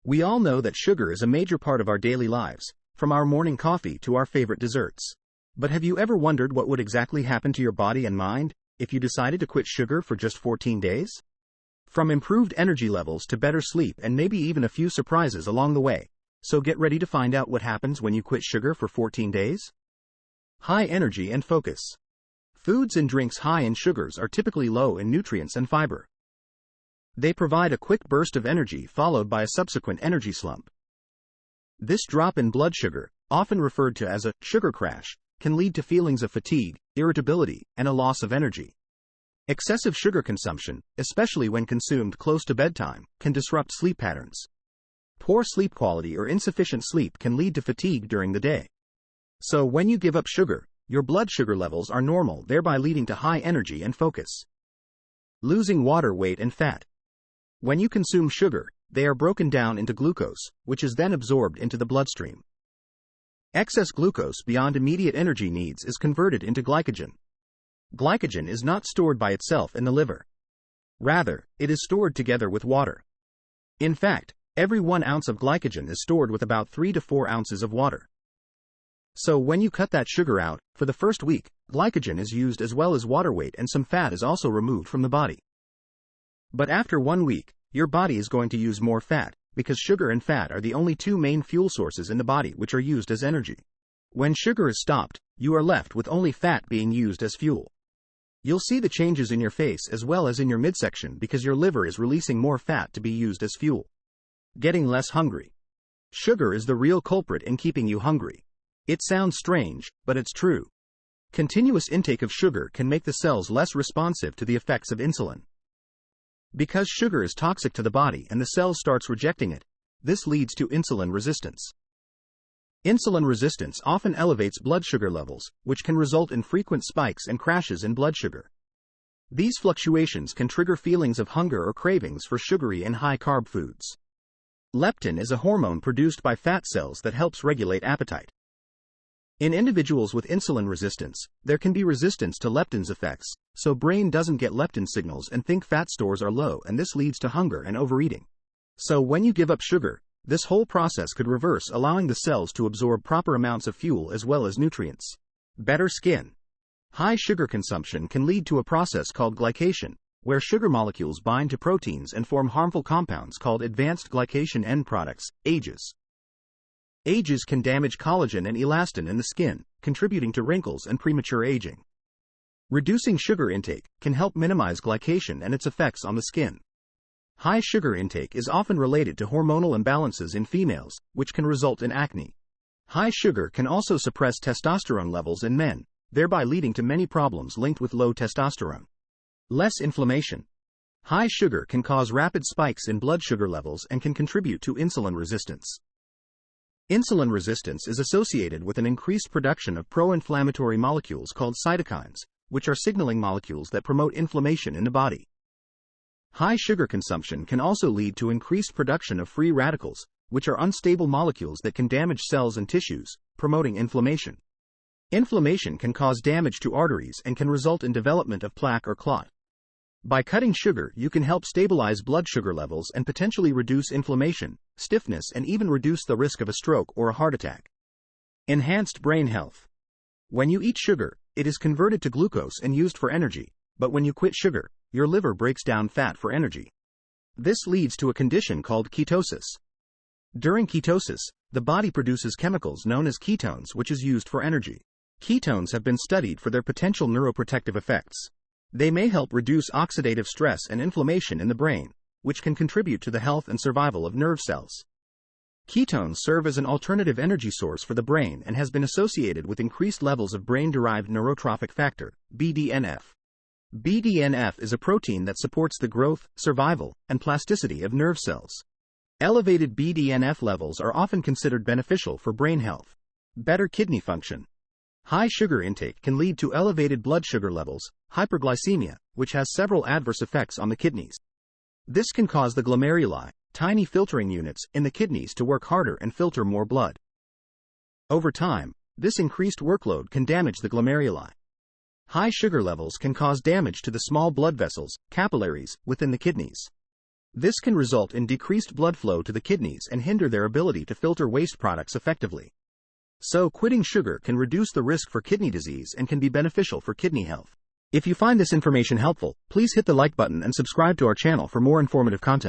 We all know that sugar is a major part of our daily lives, from our morning coffee to our favorite desserts. But have you ever wondered what would exactly happen to your body and mind if you decided to quit sugar for just 14 days? From improved energy levels to better sleep and maybe even a few surprises along the way. So get ready to find out what happens when you quit sugar for 14 days. High energy and focus. Foods and drinks high in sugars are typically low in nutrients and fiber. They provide a quick burst of energy followed by a subsequent energy slump. This drop in blood sugar, often referred to as a sugar crash, can lead to feelings of fatigue, irritability, and a loss of energy. Excessive sugar consumption, especially when consumed close to bedtime, can disrupt sleep patterns. Poor sleep quality or insufficient sleep can lead to fatigue during the day. So when you give up sugar, your blood sugar levels are normal, thereby leading to high energy and focus. Losing water weight and fat. When you consume sugar, they are broken down into glucose, which is then absorbed into the bloodstream. Excess glucose beyond immediate energy needs is converted into glycogen. Glycogen is not stored by itself in the liver. Rather, it is stored together with water. In fact, every 1 ounce of glycogen is stored with about 3 to 4 ounces of water. So when you cut that sugar out, for the first week, glycogen is used as well as water weight and some fat is also removed from the body. But after 1 week, your body is going to use more fat, because sugar and fat are the only two main fuel sources in the body which are used as energy. When sugar is stopped, you are left with only fat being used as fuel. You'll see the changes in your face as well as in your midsection because your liver is releasing more fat to be used as fuel. Getting less hungry. Sugar is the real culprit in keeping you hungry. It sounds strange, but it's true. Continuous intake of sugar can make the cells less responsive to the effects of insulin. Because sugar is toxic to the body and the cell starts rejecting it, this leads to insulin resistance. Insulin resistance often elevates blood sugar levels, which can result in frequent spikes and crashes in blood sugar. These fluctuations can trigger feelings of hunger or cravings for sugary and high-carb foods. Leptin is a hormone produced by fat cells that helps regulate appetite. In individuals with insulin resistance, there can be resistance to leptin's effects, so brain doesn't get leptin signals and think fat stores are low, and this leads to hunger and overeating. So when you give up sugar, this whole process could reverse, allowing the cells to absorb proper amounts of fuel as well as nutrients. Better skin. High sugar consumption can lead to a process called glycation, where sugar molecules bind to proteins and form harmful compounds called advanced glycation end products, AGEs. AGEs can damage collagen and elastin in the skin, contributing to wrinkles and premature aging. Reducing sugar intake can help minimize glycation and its effects on the skin. High sugar intake is often related to hormonal imbalances in females, which can result in acne. High sugar can also suppress testosterone levels in men, thereby leading to many problems linked with low testosterone. Less inflammation. High sugar can cause rapid spikes in blood sugar levels and can contribute to insulin resistance. Insulin resistance is associated with an increased production of pro-inflammatory molecules called cytokines, which are signaling molecules that promote inflammation in the body. High sugar consumption can also lead to increased production of free radicals, which are unstable molecules that can damage cells and tissues, promoting inflammation. Inflammation can cause damage to arteries and can result in development of plaque or clot. By cutting sugar, you can help stabilize blood sugar levels and potentially reduce inflammation, stiffness, and even reduce the risk of a stroke or a heart attack. Enhanced brain health. When you eat sugar, it is converted to glucose and used for energy, but when you quit sugar, your liver breaks down fat for energy. This leads to a condition called ketosis. During ketosis, the body produces chemicals known as ketones, which is used for energy. Ketones have been studied for their potential neuroprotective effects. They may help reduce oxidative stress and inflammation in the brain, which can contribute to the health and survival of nerve cells. Ketones serve as an alternative energy source for the brain and has been associated with increased levels of brain-derived neurotrophic factor, BDNF. BDNF is a protein that supports the growth, survival, and plasticity of nerve cells. Elevated BDNF levels are often considered beneficial for brain health. Better kidney function. High sugar intake can lead to elevated blood sugar levels, hyperglycemia, which has several adverse effects on the kidneys. This can cause the glomeruli, tiny filtering units, in the kidneys to work harder and filter more blood. Over time, this increased workload can damage the glomeruli. High sugar levels can cause damage to the small blood vessels, capillaries, within the kidneys. This can result in decreased blood flow to the kidneys and hinder their ability to filter waste products effectively. So, quitting sugar can reduce the risk for kidney disease and can be beneficial for kidney health. If you find this information helpful, please hit the like button and subscribe to our channel for more informative content.